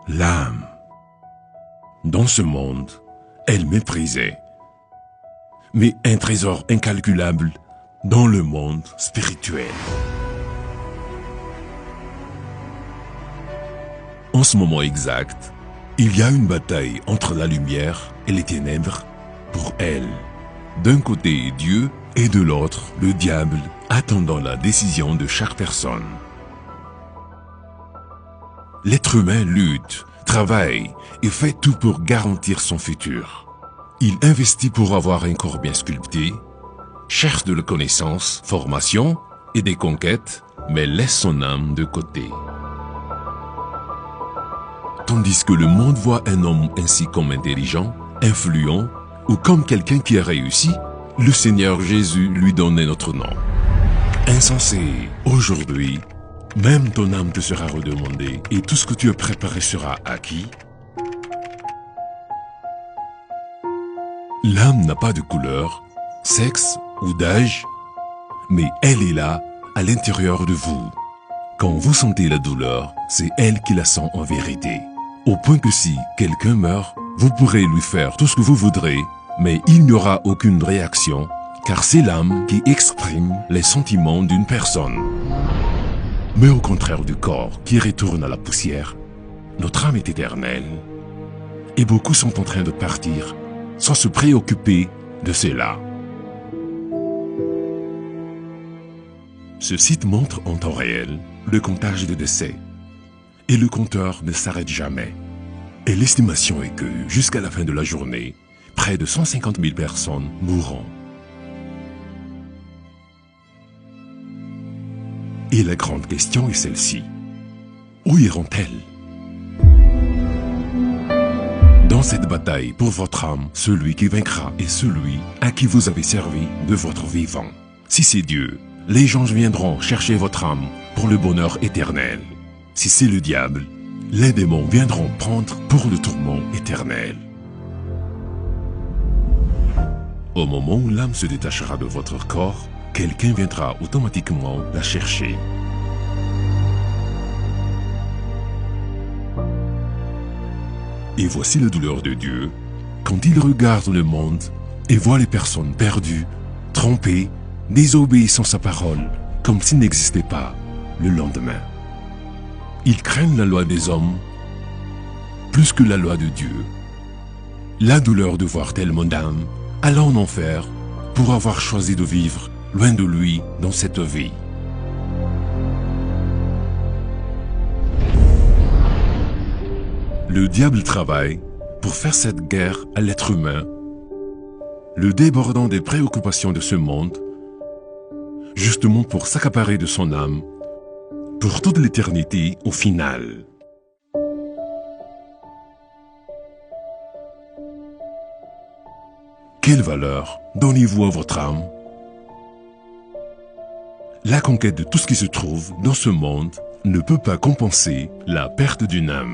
L'âme. Dans ce monde, elle méprisait, mais un trésor incalculable dans le monde spirituel. En ce moment exact, il y a une bataille entre la lumière et les ténèbres pour elle. D'un côté Dieu et de l'autre le diable, attendant la décision de chaque personne. L'être humain lutte, travaille et fait tout pour garantir son futur. Il investit pour avoir un corps bien sculpté, cherche de la connaissance, formation et des conquêtes, mais laisse son âme de côté. Tandis que le monde voit un homme ainsi comme intelligent, influent ou comme quelqu'un qui a réussi, le Seigneur Jésus lui donnait notre nom. Insensé, aujourd'hui, même ton âme te sera redemandée et tout ce que tu as préparé sera acquis. L'âme n'a pas de couleur, sexe ou d'âge, mais elle est là, à l'intérieur de vous. Quand vous sentez la douleur, c'est elle qui la sent en vérité. Au point que si quelqu'un meurt, vous pourrez lui faire tout ce que vous voudrez, mais il n'y aura aucune réaction, car c'est l'âme qui exprime les sentiments d'une personne. Mais au contraire du corps qui retourne à la poussière, notre âme est éternelle. Et beaucoup sont en train de partir sans se préoccuper de cela. Ce site montre en temps réel le comptage de décès. Et le compteur ne s'arrête jamais. Et l'estimation est que, jusqu'à la fin de la journée, près de 150 000 personnes mourront. Et la grande question est celle-ci. Où iront-elles? Dans cette bataille pour votre âme, celui qui vaincra est celui à qui vous avez servi de votre vivant. Si c'est Dieu, les anges viendront chercher votre âme pour le bonheur éternel. Si c'est le diable, les démons viendront prendre pour le tourment éternel. Au moment où l'âme se détachera de votre corps, quelqu'un viendra automatiquement la chercher. Et voici la douleur de Dieu, quand il regarde le monde et voit les personnes perdues, trompées, désobéissant sa parole, comme s'il n'existait pas le lendemain. Ils craignent la loi des hommes plus que la loi de Dieu. La douleur de voir tellement d'âmes allant en enfer pour avoir choisi de vivre loin de lui dans cette vie. Le diable travaille pour faire cette guerre à l'être humain, le débordant des préoccupations de ce monde, justement pour s'accaparer de son âme, pour toute l'éternité au final. Quelle valeur donnez-vous à votre âme? La conquête de tout ce qui se trouve dans ce monde ne peut pas compenser la perte d'une âme.